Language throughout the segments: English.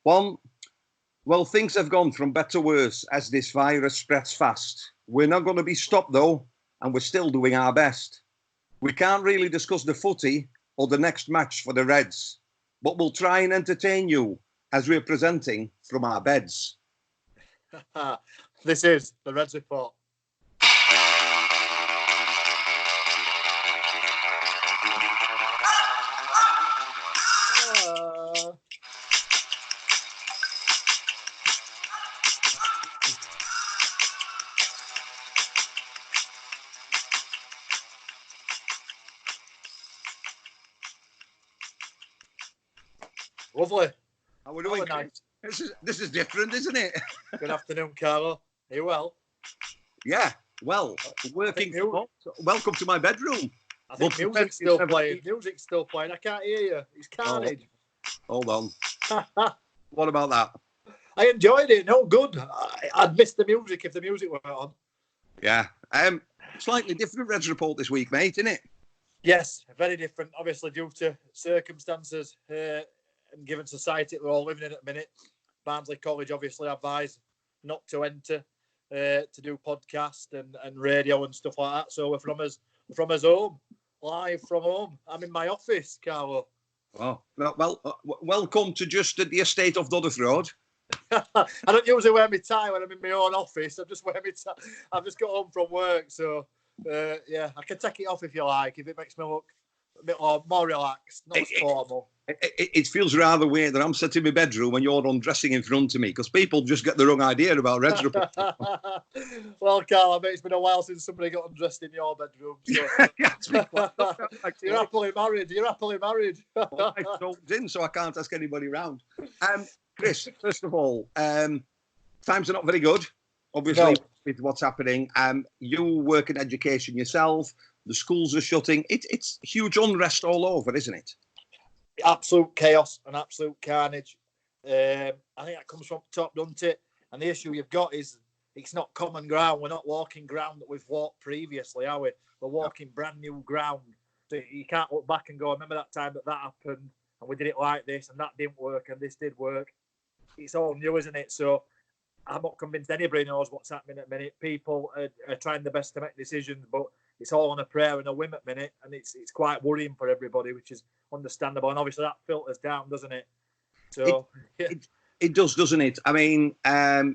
One, well, things have gone from bad to worse as this virus spreads fast. We're not going to be stopped, though, and we're still doing our best. We can't really discuss the footy or the next match for the Reds, but we'll try and entertain you as we're presenting from our beds. This is the Reds Report. Lovely. How are we doing? Nice. This is different, isn't it? Good afternoon, Carlo. Are you well? Yeah, well, working from home. Welcome to my bedroom. I think music's still playing. Music's still playing. I can't hear you. It's carnage. Hold on. What about that? I enjoyed it. No, good. I'd miss the music if the music went on. Yeah. Slightly different Reds Report this week, mate, isn't it? Yes, very different. Obviously, due to circumstances and given society that we're all living in at the minute. Barnsley College obviously advised not to enter to do podcast and radio and stuff like that. So we're from us home, live from home. I'm in my office, Carlo. Oh, well, welcome to just at the estate of Dodworth Road. I don't usually wear my tie when I'm in my own office. I just wear my tie. I've just got home from work, so yeah, I can take it off if you like, if it makes me look a bit more relaxed, not as formal. It feels rather weird that I'm sat in my bedroom and you're undressing in front of me, because people just get the wrong idea about Reds Report. Well, Carl, I bet it's been a while since somebody got undressed in your bedroom. So. You're happily married. Well, I talked in, so I can't ask anybody round. Chris, first of all, times are not very good, obviously, with what's happening. You work in education yourself. The schools are shutting. It's huge unrest all over, isn't it? Absolute chaos and absolute carnage. I think that comes from the top, doesn't it? And the issue you've got is it's not common ground. We're not walking ground that we've walked previously, are we? We're walking brand new ground. So you can't look back and go, remember that time that happened and we did it like this and that didn't work and this did work. It's all new, isn't it? So I'm not convinced anybody knows what's happening at the minute. People are trying their best to make decisions, but it's all on a prayer and a whim at the minute, and it's quite worrying for everybody, which is understandable. And obviously that filters down, doesn't it? So it does, doesn't it? I mean,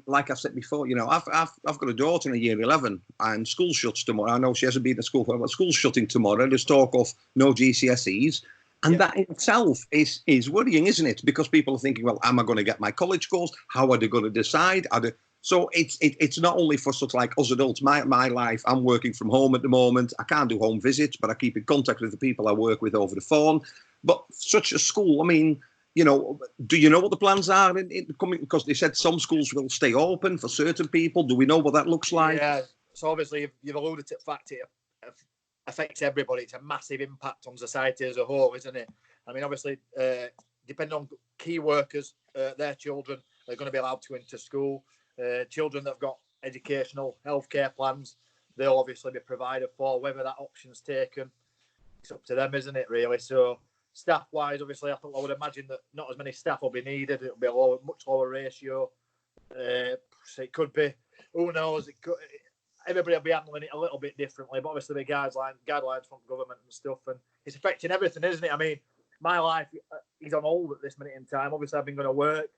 like I've said before, you know, I've got a daughter in year 11, and school shuts tomorrow. I know she hasn't been to school for, but school's shutting tomorrow. There's talk of no GCSEs. And that in itself is worrying, isn't it? Because people are thinking, well, am I going to get my college course? How are they going to decide? So it's not only for such like us adults. My life, I'm working from home at the moment. I can't do home visits, but I keep in contact with the people I work with over the phone. But such a school, I mean, you know, do you know what the plans are in coming? Because they said some schools will stay open for certain people. Do we know what that looks like? Yeah, so obviously you've alluded to the fact it affects everybody. It's a massive impact on society as a whole, isn't it? I mean, obviously, depending on key workers, their children are going to be allowed to enter school. Children that have got educational healthcare plans, they'll obviously be provided for. Whether that option's taken, it's up to them, isn't it, really? So staff-wise, obviously, I would imagine that not as many staff will be needed. It'll be a much lower ratio. So it could be, who knows, everybody will be handling it a little bit differently, but obviously the guidelines from government and stuff, and it's affecting everything, isn't it? I mean, my life is on hold at this minute in time. Obviously, I've been going to work,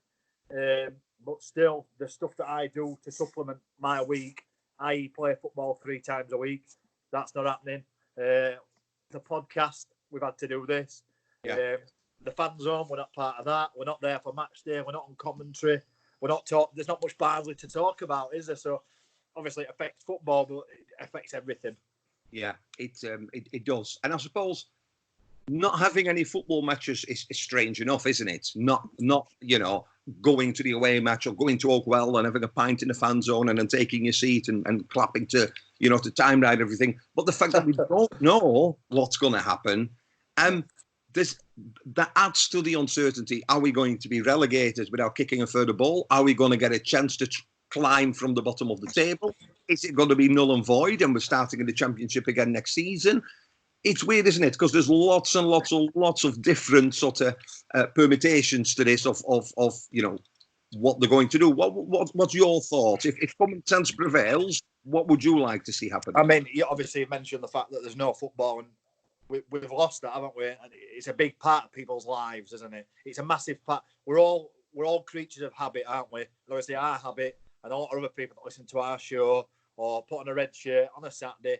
but still, the stuff that I do to supplement my week, i.e. play football 3 times a week, that's not happening. The podcast, we've had to do this. Yeah. The fan zone, we're not part of that. We're not there for match day. We're not on commentary. There's not much Barnsley to talk about, is there? So obviously it affects football, but it affects everything. Yeah, it does. And I suppose not having any football matches is strange enough, isn't it? Not you know, going to the away match or going to Oakwell and having a pint in the fan zone and then taking your seat and clapping to, you know, to time ride everything. But the fact that we don't know what's going to happen, that adds to the uncertainty. Are we going to be relegated without kicking a further ball? Are we going to get a chance to climb from the bottom of the table? Is it going to be null and void and we're starting in the Championship again next season? it's weird, isn't it? Because there's lots and lots of different sort of permutations to this of what they're going to do. What's your thoughts? If common sense prevails, what would you like to see happen? I mean, you obviously mentioned the fact that there's no football, and we've lost that, haven't we? And it's a big part of people's lives, isn't it? It's a massive part. We're all creatures of habit, aren't we? And obviously, our habit, and a lot of other people that listen to our show or put on a red shirt on a Saturday,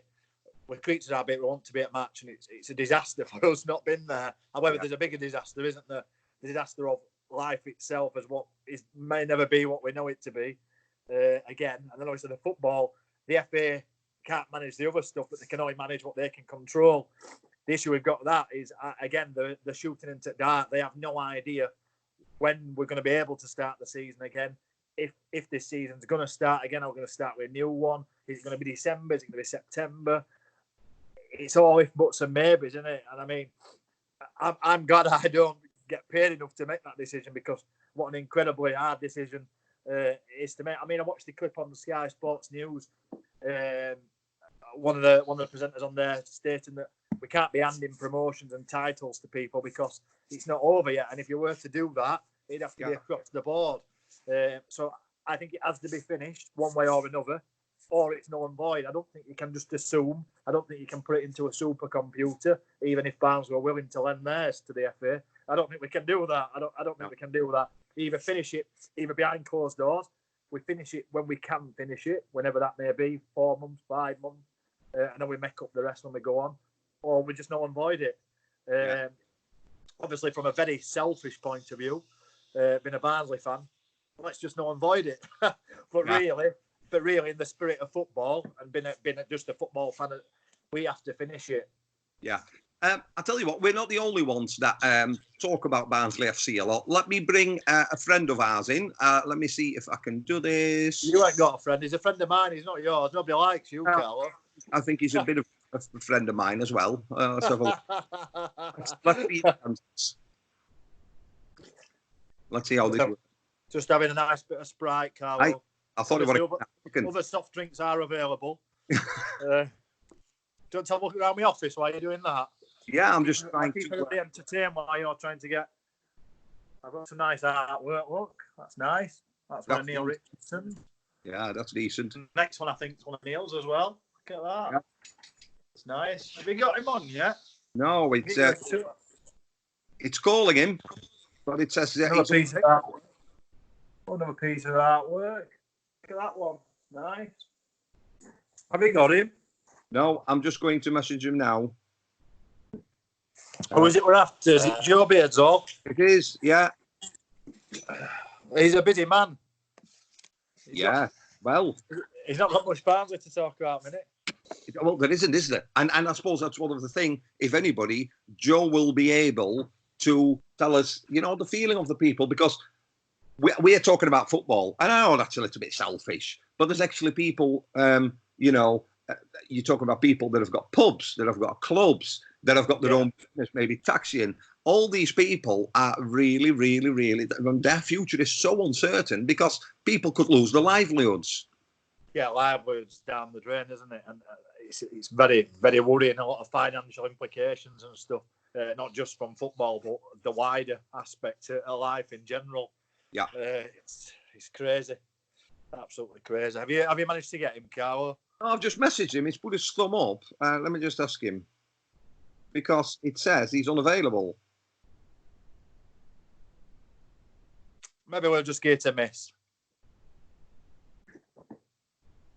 we're creatures of habit. We want to be at match, and it's a disaster for us not being there. However, there's a bigger disaster, isn't there? The disaster of life itself as what may never be what we know it to be. Again, and then obviously the football, the FA can't manage the other stuff, but they can only manage what they can control. The issue we've got with that is, again, the shooting into dart. They have no idea when we're going to be able to start the season again. If this season's going to start again, are we going to start with a new one? Is it going to be December? Is it going to be September? It's all if buts and maybes, isn't it? And I mean, I'm glad I don't get paid enough to make that decision, because what an incredibly hard decision is to make. I mean, I watched the clip on the Sky Sports News. One of the presenters on there stating that we can't be handing promotions and titles to people because it's not over yet. And if you were to do that, it'd have to be across the board. So I think it has to be finished one way or another, or it's null and void. I don't think you can just assume. I don't think you can put it into a supercomputer, even if Barnes were willing to lend theirs to the FA. I don't think we can do that. I don't think we can do that. Either finish it, either behind closed doors. We finish it when we can finish it, whenever that may be, 4 months, 5 months, and then we make up the rest when we go on, or we just null and void it. Obviously, from a very selfish point of view, being a Barnsley fan, let's just null and void it. But really, in the spirit of football and being just a football fan, we have to finish it. Yeah. I tell you what, we're not the only ones that talk about Barnsley FC a lot. Let me bring a friend of ours in. Let me see if I can do this. You ain't got a friend. He's a friend of mine. He's not yours. Nobody likes you, Carlo. I think he's a bit of a friend of mine as well. Let's have a look. Let's see how this works. Just having a nice bit of Sprite, Carlo. I thought other soft drinks are available. Don't tell me look around my office while you're doing that. Yeah, I'm just trying to be entertained while you're trying to get. I've got some nice artwork. Look, that's nice. That's one of Neil Richardson. Yeah, that's decent. Next one, I think, is one of Neil's as well. Look at that. Yeah. It's nice. Have you got him on yet? No, it's calling him, but it says another piece of artwork. Another piece of artwork. Look at that one. Nice. Have you got him? No, I'm just going to message him now. Who is it we're after? Is it Joe Beardsall? It is, yeah. He's a busy man. He's not got much Barnsley to talk about, minute. Well, there isn't, is there? And I suppose that's one of the things. If anybody, Joe will be able to tell us, the feeling of the people, because we are talking about football. And I know that's a little bit selfish, but there's actually people, you talk about people that have got pubs, that have got clubs, that have got their own business, maybe taxiing. All these people are really, really, really, their future is so uncertain because people could lose their livelihoods. Yeah, livelihoods down the drain, isn't it? And it's very, very worrying, a lot of financial implications and stuff, not just from football, but the wider aspect of life in general. Yeah. It's crazy. Absolutely crazy. Have you managed to get him, Carlo? I've just messaged him. He's put his thumb up. Let me just ask him. Because it says he's unavailable. Maybe we'll just get a miss.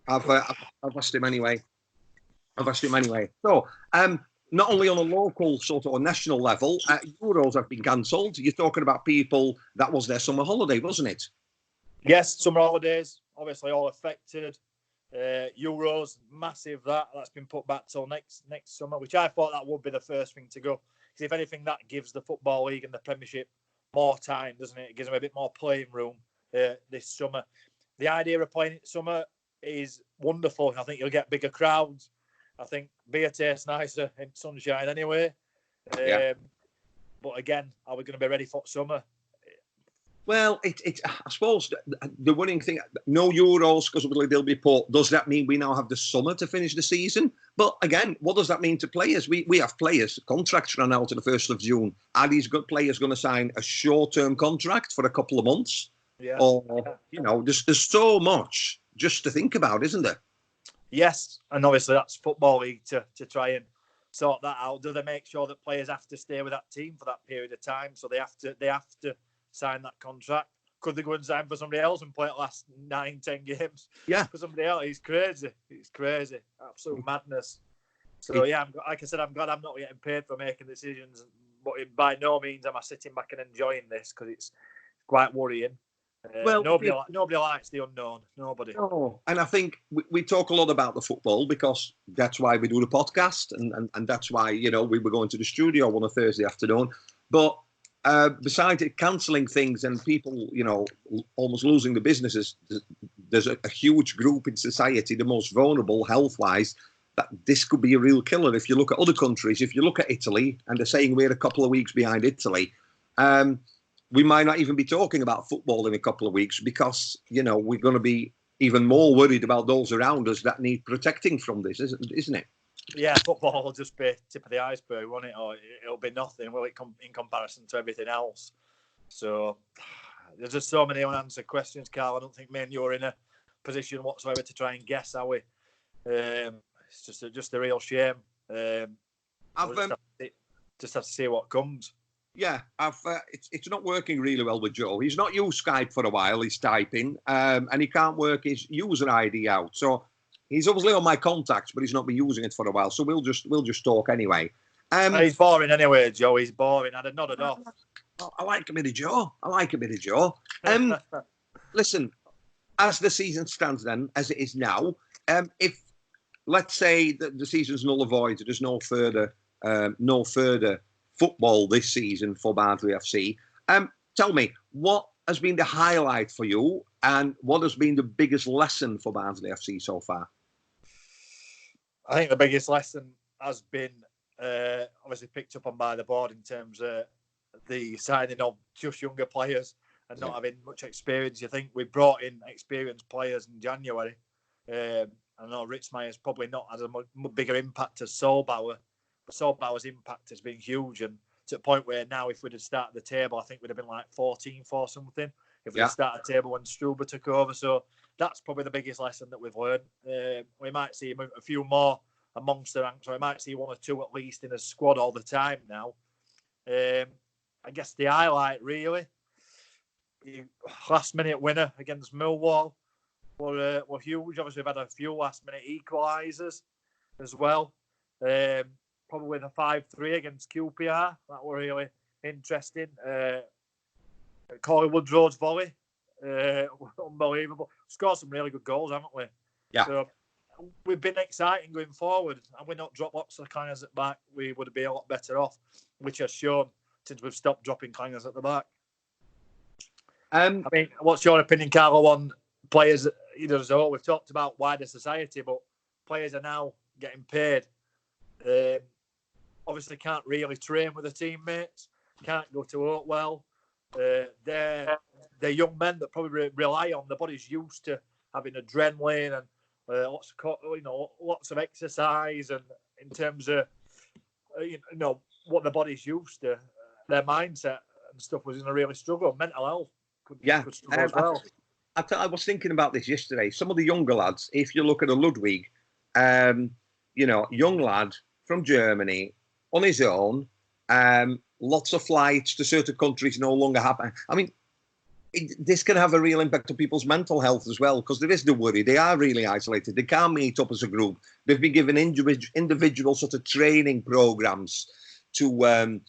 I've asked him anyway. So, not only on a local sort of or national level, Euros have been cancelled. You're talking about people, that was their summer holiday, wasn't it? Yes, summer holidays, obviously all affected. Euros, massive that's been put back till next summer, which I thought that would be the first thing to go. Because if anything, that gives the Football League and the Premiership more time, doesn't it? It gives them a bit more playing room this summer. The idea of playing it summer is wonderful. I think you'll get bigger crowds. I think beer tastes nicer in sunshine anyway. But again, are we going to be ready for summer? Well, I suppose the winning thing, no Euros because they'll be put. Does that mean we now have the summer to finish the season? But again, what does that mean to players? We have players, contracts run out on the 1st of June. Are these good players going to sign a short-term contract for a couple of months? Yeah. Or, there's so much just to think about, isn't there? Yes, and obviously that's Football League to try and sort that out. Do they make sure that players have to stay with that team for that period of time? So they have to sign that contract. Could they go and sign for somebody else and play the last 9-10 games? Yeah, for somebody else. It's crazy, absolute madness. So yeah, like I said, I'm glad I'm not getting paid for making decisions, but by no means am I sitting back and enjoying this because it's quite worrying. Well, nobody likes the unknown. Nobody. No, and I think we talk a lot about the football because that's why we do the podcast, and that's why we were going to the studio on a Thursday afternoon. But besides it cancelling things and people, almost losing the businesses, there's a huge group in society, the most vulnerable health-wise, that this could be a real killer. If you look at other countries, if you look at Italy, and they're saying we're a couple of weeks behind Italy. We might not even be talking about football in a couple of weeks because, we're going to be even more worried about those around us that need protecting from this, isn't it? Yeah, football will just be tip of the iceberg, won't it? Or it'll be nothing, will it, in comparison to everything else? So there's just so many unanswered questions, Carl. I don't think me and you are in a position whatsoever to try and guess, are we? It's just a real shame. We'll just have to see what comes. Yeah, it's not working really well with Joe. He's not used Skype for a while. He's typing, and he can't work his user ID out. So he's obviously on my contacts, but he's not been using it for a while. So we'll just talk anyway. He's boring anyway, Joe. He's boring. I'd have nodded off. I like a bit of Joe. Listen, as the season stands, then as it is now, if let's say that the season's null and void, there's no further football this season for Barnsley FC. Tell me, what has been the highlight for you and what has been the biggest lesson for Barnsley FC so far? I think the biggest lesson has been obviously picked up on by the board in terms of the signing of just younger players and not having much experience. You think we brought in experienced players in January. I know Ritzmeyer's probably not had a much bigger impact as Solbauer. But Solbauer's impact has been huge, and to the point where now, if we'd have started the table, I think we'd have been like 14th or something. If we'd have started the table when Struber took over, so that's probably the biggest lesson that we've learned. We might see a few more amongst the ranks, or we might see one or two at least in a squad all the time now. I guess the highlight really, last-minute winner against Millwall were huge. Obviously, we've had a few last-minute equalisers as well. Probably the 5-3 against QPR. That were really interesting. Corey Woodrode's volley. Unbelievable. Scored some really good goals, haven't we? Yeah. So we've been exciting going forward. And we're not dropped lots of clangers at back. We would be a lot better off, which has shown since we've stopped dropping clangers at the back. I mean, what's your opinion, Carlo, on players? As a whole, we've talked about wider society, but players are now getting paid. Obviously can't really train with their teammates, can't go to Oakwell. They're young men that probably rely on, the body's used to having adrenaline and lots of exercise, and in terms of what the body's used to, their mindset and stuff was going to really struggle. Mental health could struggle as well. I was thinking about this yesterday. Some of the younger lads, if you look at a Ludwig, young lad from Germany, on his own, lots of flights to certain countries no longer happen. I mean, this can have a real impact on people's mental health as well, because there is the worry. They are really isolated. They can't meet up as a group. They've been given individual sort of training programs to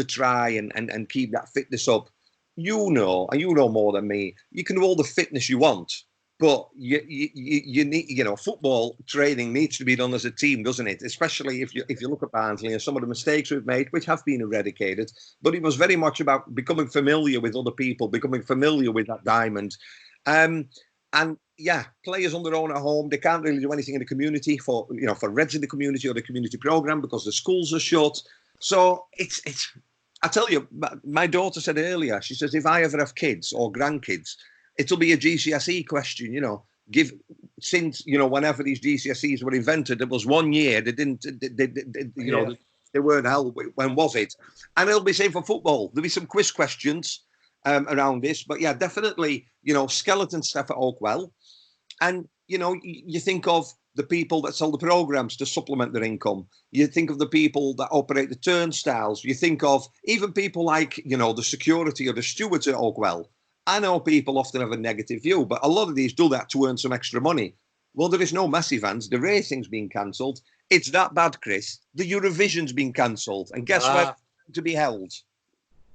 try and keep that fitness up. You know more than me. You can do all the fitness you want, but you need, football training needs to be done as a team, doesn't it? Especially if you look at Barnsley and some of the mistakes we've made, which have been eradicated. But it was very much about becoming familiar with other people, becoming familiar with that diamond. And yeah, players on their own at home, they can't really do anything in the community for Reds in the community or the community program because the schools are shut. So it's I tell you, my daughter said earlier, she says, if I ever have kids or grandkids, it'll be a GCSE question, you know. Since, you know, whenever these GCSEs were invented, it was 1 year. They didn't, you know, they weren't held. When was it? And it'll be same for football. There'll be some quiz questions around this. But yeah, definitely, you know, skeleton staff at Oakwell. And, you know, you think of the people that sell the programs to supplement their income. You think of the people that operate the turnstiles. You think of even people like, you know, the security or the stewards at Oakwell. I know people often have a negative view, but a lot of these do that to earn some extra money. Well, there is no massive events. The racing's been cancelled. It's that bad, Chris. The Eurovision's been cancelled. And guess where it's to be held?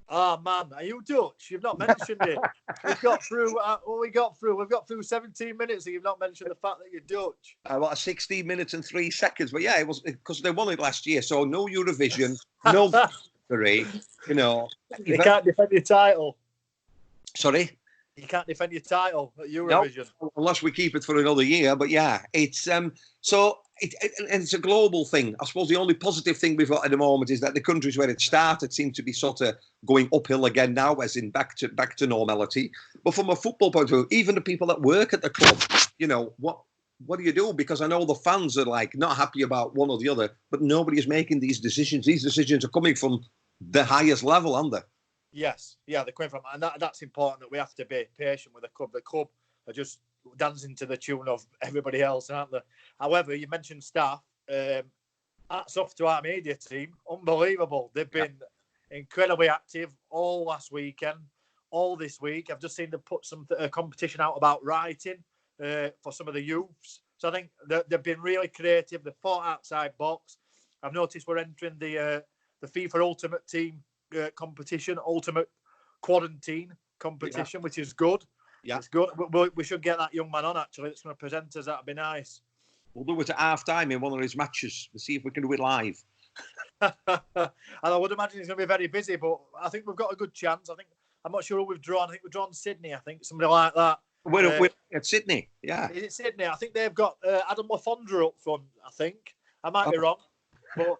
Oh, man, are you Dutch? You've not mentioned it. We've got through 17 minutes and you've not mentioned the fact that you're Dutch. About 16 minutes and 3 seconds. But yeah, it was because they won it last year. So no Eurovision, no victory, you know. You can't defend your title. Sorry? You can't defend your title at Eurovision. No, unless we keep it for another year. But yeah, it's and it's a global thing. I suppose the only positive thing we've got at the moment is that the countries where it started seem to be sort of going uphill again now, as in back to normality. But from a football point of view, even the people that work at the club, you know, what do you do? Because I know the fans are like not happy about one or the other, but nobody is making these decisions. These decisions are coming from the highest level, aren't they? Yes, yeah, they're coming from, and that's important, that we have to be patient with the club. The club are just dancing to the tune of everybody else, aren't they? However, you mentioned staff. Hats off to our media team. Unbelievable. They've been incredibly active all last weekend, all this week. I've just seen them put some competition out about writing for some of the youths. So I think they've been really creative. They've thought outside box. I've noticed we're entering the FIFA Ultimate Team competition, Ultimate Quarantine competition, which is good. Yeah, it's good. We should get that young man on, actually. It's going to present us. That'd be nice. We'll do it at half-time in one of his matches. We'll see if we can do it live. And I would imagine he's going to be very busy, but I think we've got a good chance. I'm not sure who we've drawn. I think we've drawn Sydney, somebody like that. We're at Sydney, yeah. Is it Sydney? I think they've got Adam Lafondra up front, I think. I might be wrong, but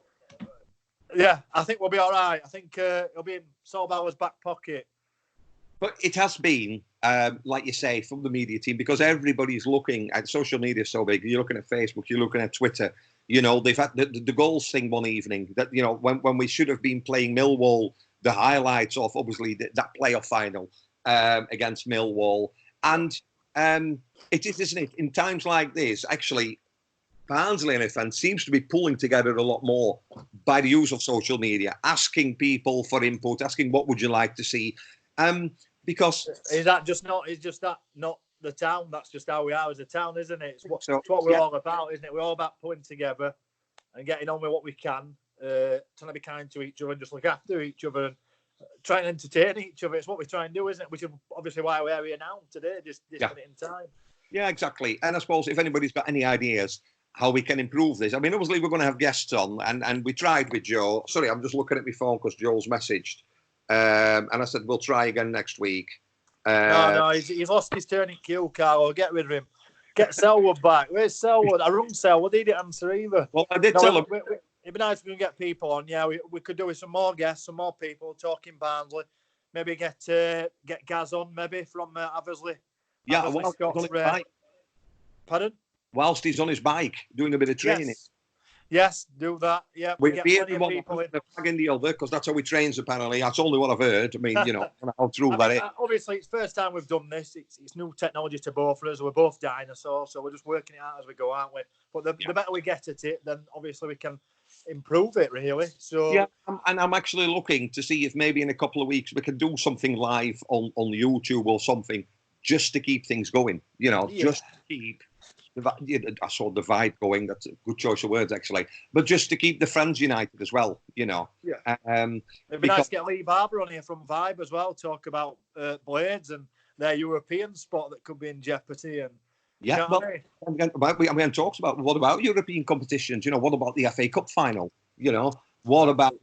yeah, I think we'll be all right. I think it'll be in Solbauer's back pocket. But it has been, like you say, from the media team, because everybody's looking at social media so big. You're looking at Facebook, you're looking at Twitter. You know, they've had the goals thing one evening that, you know, when we should have been playing Millwall, the highlights of obviously that playoff final against Millwall. And it is, isn't it? In times like this, actually, Barnsley and fans seems to be pulling together a lot more by the use of social media, asking people for input, asking what would you like to see. Because is just that not the town? That's just how we are as a town, isn't it? It's what we're all about, isn't it? We're all about pulling together and getting on with what we can, trying to be kind to each other and just look after each other and try and entertain each other. It's what we try and do, isn't it? Which is obviously why we're here now today, this minute in time. Yeah, exactly. And I suppose if anybody's got any ideas how we can improve this. I mean, obviously we're going to have guests on, and we tried with Joe. Sorry, I'm just looking at my phone because Joel's messaged. And I said, we'll try again next week. No, he's lost his turning cue, Carlo. Get rid of him. Get Selwood back. Where's Selwood? I rung Selwood. He didn't answer either. Well, I did tell him. It'd be nice if we can get people on. Yeah, we could do with some more guests, some more people talking Barnsley. Maybe get Gaz on, maybe, from Aversley. Yeah, Aversley, Pardon? Whilst he's on his bike, doing a bit of training. Yes, do that. Yeah, we get plenty of people in the bag in the other, because that's how he trains, apparently. That's only what I've heard. I mean, you know, how true that is. Obviously, it's the first time we've done this. It's new technology to both of us. We're both dinosaurs, so we're just working it out as we go, aren't we? But the better we get at it, then obviously we can improve it, really. So yeah, and I'm actually looking to see if maybe in a couple of weeks we can do something live on YouTube or something, just to keep things going. You know, just to keep. I saw the vibe going. That's a good choice of words, actually. But just to keep the friends united as well, you know. Yeah. It'd be nice to get Lee Barber on here from Vibe as well. Talk about Blades and their European spot that could be in jeopardy. And yeah, well, I mean, talks about what about European competitions? You know, what about the FA Cup final? You know, what about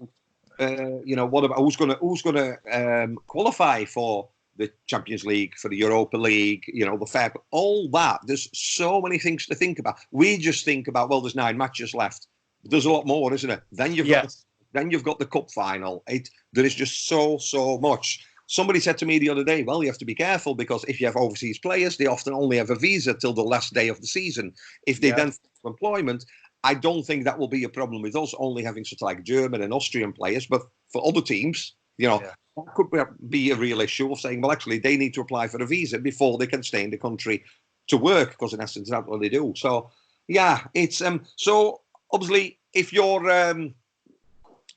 who's gonna qualify for the Champions League, for the Europa League, you know, the fair, all that. There's so many things to think about. We just think about, well, there's 9 matches left. There's a lot more, isn't it? Then you've got Then you've got the cup final. There is just so much. Somebody said to me the other day, well, you have to be careful because if you have overseas players, they often only have a visa till the last day of the season. If they then find employment, I don't think that will be a problem with us only having such like German and Austrian players. But for other teams, that could be a real issue of saying, well, actually, they need to apply for a visa before they can stay in the country to work, because in essence, that's what they do. So, yeah, it's so obviously if you're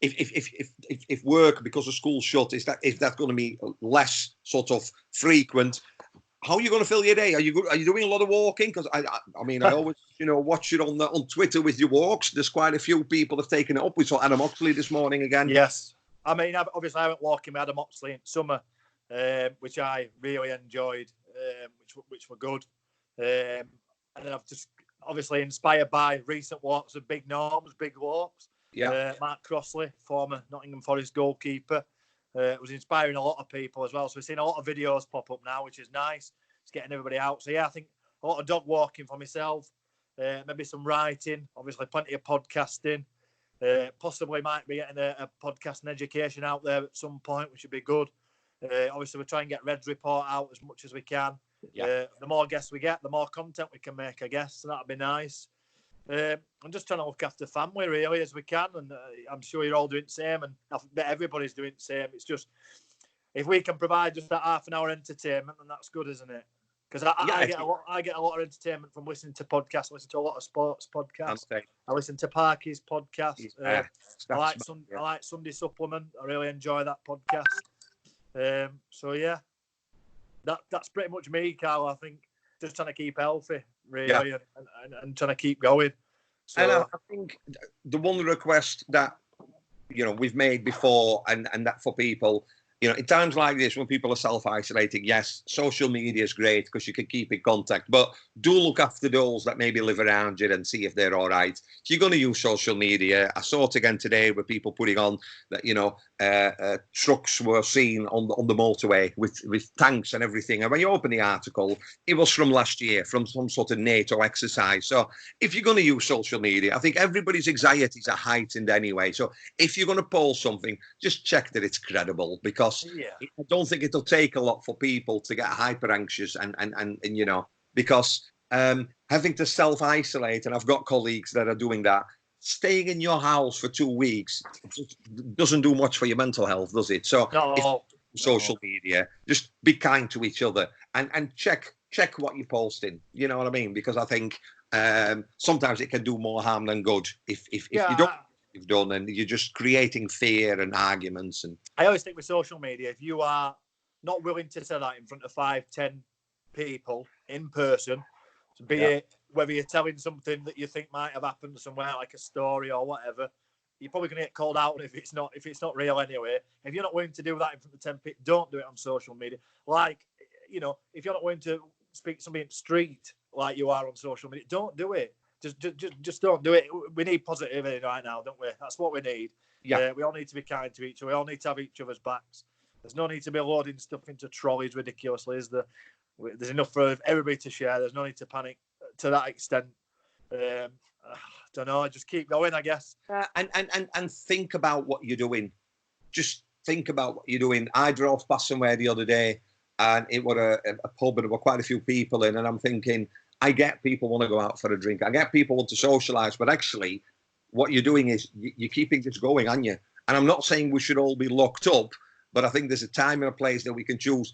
if work because of school shut is that going to be less sort of frequent, how are you going to fill your day? Are you doing a lot of walking? Because I always watch you on Twitter with your walks. There's quite a few people have taken it up. We saw Adam Oxley this morning again. Yes, I mean obviously I went walking with Adam Oxley in summer, which I really enjoyed, which were good, and then I've just obviously inspired by recent walks of Big Norm's big walks. Yeah, Mark Crossley, former Nottingham Forest goalkeeper, was inspiring a lot of people as well. So we're seeing a lot of videos pop up now, which is nice. It's getting everybody out. So yeah, I think a lot of dog walking for myself, maybe some writing, obviously plenty of podcasting. Possibly might be getting a podcast and education out there at some point, which would be good. Obviously, we're trying to get Red's report out as much as we can. Yeah. The more guests we get, the more content we can make, I guess. So that'd be nice. I'm just trying to look after family really as we can, and I'm sure you're all doing the same, and I bet everybody's doing the same. It's just if we can provide just that half an hour entertainment, then that's good, isn't it? Because I get a lot of entertainment from listening to podcasts. I listen to a lot of sports podcasts. I listen to Parky's podcast. I like Sunday Supplement. I really enjoy that podcast. So yeah, that's pretty much me, Carl. I think just trying to keep healthy, really, and trying to keep going. So, and I think the one request that we've made before, and that for people, in times like this when people are self-isolating, yes, social media is great because you can keep in contact, but do look after those that maybe live around you and see if they're all right. If you're going to use social media, I saw it again today with people putting on that, trucks were seen on the motorway with tanks and everything. And when you open the article, it was from last year, from some sort of NATO exercise. So if you're going to use social media, I think everybody's anxieties are heightened anyway. So if you're going to post something, just check that it's credible, because I don't think it'll take a lot for people to get hyper anxious and because having to self-isolate, and I've got colleagues that are doing that, staying in your house for 2 weeks doesn't do much for your mental health, does it? So social media, just be kind to each other and check what you're posting. You know what I mean? Because I think sometimes it can do more harm than good if you don't. You've done, and you're just creating fear and arguments. And I always think with social media, if you are not willing to say that in front of 5-10 people in person, be it whether you're telling something that you think might have happened somewhere, like a story or whatever, you're probably going to get called out if it's not real anyway. If you're not willing to do that in front of 10 people, don't do it on social media. Like, if you're not willing to speak to somebody in the street like you are on social media, don't do it. Just don't do it. We need positivity right now, don't we? That's what we need. Yeah. We all need to be kind to each other. We all need to have each other's backs. There's no need to be loading stuff into trolleys ridiculously, is there? There's enough for everybody to share. There's no need to panic to that extent. I don't know. Just keep going, I guess. And think about what you're doing. Just think about what you're doing. I drove past somewhere the other day, and it was a pub, and there were quite a few people in, and I'm thinking, I get people want to go out for a drink. I get people want to socialise, but actually what you're doing is you're keeping this going, aren't you? And I'm not saying we should all be locked up, but I think there's a time and a place that we can choose.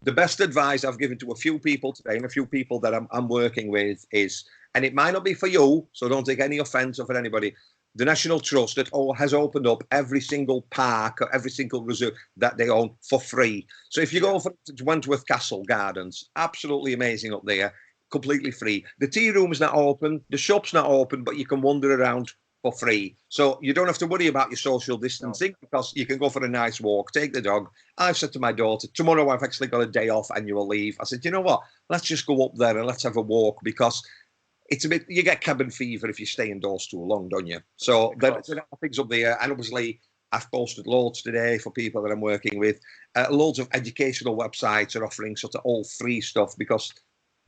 The best advice I've given to a few people today and a few people that I'm working with is, and it might not be for you, so don't take any offence or for anybody, the National Trust has opened up every single park or every single reserve that they own for free. So if you go for Wentworth Castle Gardens, absolutely amazing up there, completely free. The tea room's not open, the shop's not open, but you can wander around for free. So you don't have to worry about your social distancing because you can go for a nice walk, take the dog. I've said to my daughter, tomorrow I've actually got a day off, annual leave. I said, you know what? Let's just go up there and let's have a walk, because it's a bit, you get cabin fever if you stay indoors too long, don't you? So there are things up there. And obviously I've posted loads today for people that I'm working with. Loads of educational websites are offering sort of all free stuff, because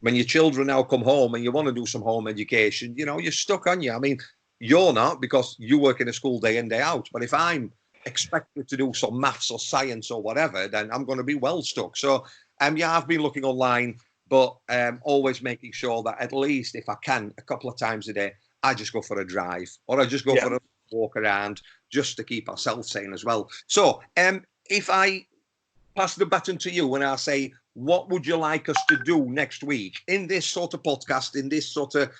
when your children now come home and you want to do some home education, you're stuck, aren't you? I mean, You're not, because you work in a school day in, day out. But if I'm expected to do some maths or science or whatever, then I'm going to be well stuck. So, yeah, I've been looking online, but always making sure that at least if I can, a couple of times a day, I just go for a drive or I just go for a walk around just to keep ourselves sane as well. So, if I pass the baton to you and I say, what would you like us to do next week in this sort of podcast, in this sort of,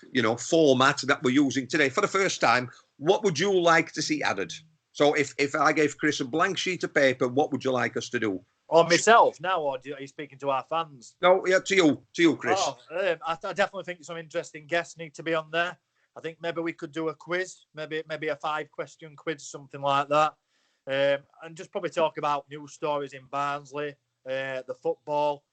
format that we're using today for the first time? What would you like to see added? So if I gave Chris a blank sheet of paper, what would you like us to do? Or myself now, or are you speaking to our fans? No, yeah, to you, Chris. Oh, I definitely think some interesting guests need to be on there. I think maybe we could do a quiz, maybe a 5-question quiz, something like that. And just probably talk about news stories in Barnsley, the football,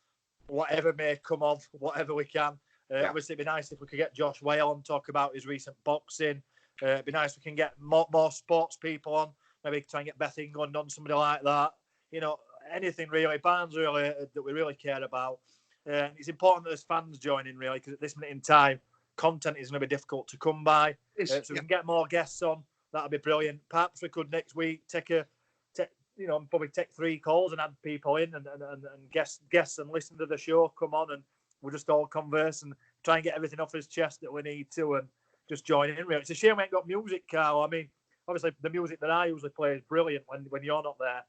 whatever may come of, whatever we can. Obviously, it'd be nice if we could get Josh Whale on, talk about his recent boxing. It'd be nice if we can get more sports people on, maybe try and get Beth England on, somebody like that. Anything really, Barnsley really, that we really care about. It's important that there's fans joining, really, because at this minute in time, content is going to be difficult to come by. So we can get more guests on. That'd be brilliant. Perhaps we could next week probably take 3 calls and add people in and guests and listen to the show. Come on, and we'll just all converse and try and get everything off his chest that we need to, and just join in. Really, it's a shame we ain't got music, Carl. I mean, obviously the music that I usually play is brilliant when you're not there.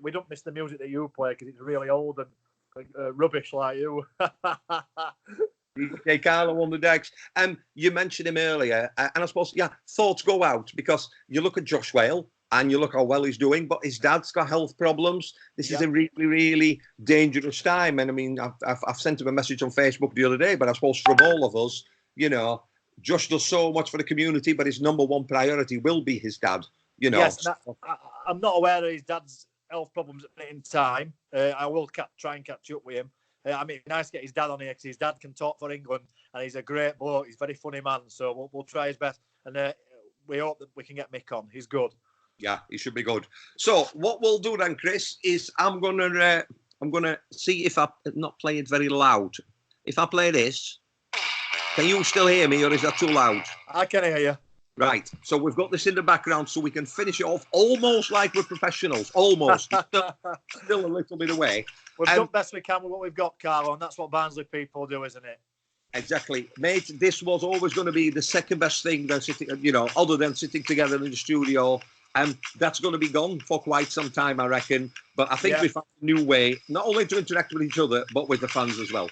We don't miss the music that you play because it's really old and rubbish like you. Okay, Carlo on the decks. You mentioned him earlier, and I suppose, thoughts go out because you look at Josh Whale and you look how well he's doing, but his dad's got health problems. This is a really, really dangerous time. And I mean, I've sent him a message on Facebook the other day, but I suppose from all of us, Josh does so much for the community, but his number one priority will be his dad. Yes, I'm not aware of his dad's health problems at any time. I will try and catch up with him. I mean, nice to get his dad on here because his dad can talk for England and he's a great bloke. He's a very funny man. So we'll try his best. And we hope that we can get Mick on. He's good. Yeah, he should be good. So what we'll do then, Chris, is I'm gonna see if I not play it very loud. If I play this, can you still hear me, or is that too loud? I can hear you. Right. So we've got this in the background, so we can finish it off almost like we're professionals. Almost. Still a little bit away. We've done best we can with what we've got, Carlo, and that's what Barnsley people do, isn't it? Exactly, mate. This was always going to be the second best thing than sitting, other than sitting together in the studio. And that's going to be gone for quite some time, I reckon. But I think we found a new way, not only to interact with each other, but with the fans as well.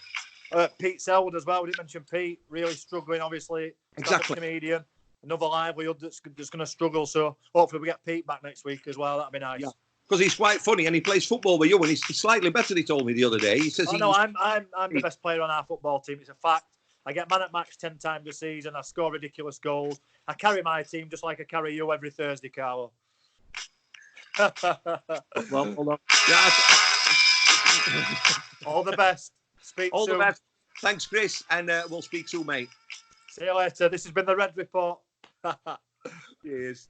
Pete Selwood as well. We didn't mention Pete, really struggling, obviously. Exactly. Comedian, another livelihood that's going to struggle. So hopefully we get Pete back next week as well. That'd be nice. Yeah. Because he's quite funny and he plays football with you, and he's slightly better. He told me the other day. He says, I'm the best player on our football team. It's a fact. I get man at match 10 times a season. I score ridiculous goals. I carry my team just like I carry you every Thursday, Carlo. Well, hold on. All the best. Speak all soon. The best. Thanks, Chris, and we'll speak soon, mate. See you later. This has been the Red Report. Cheers.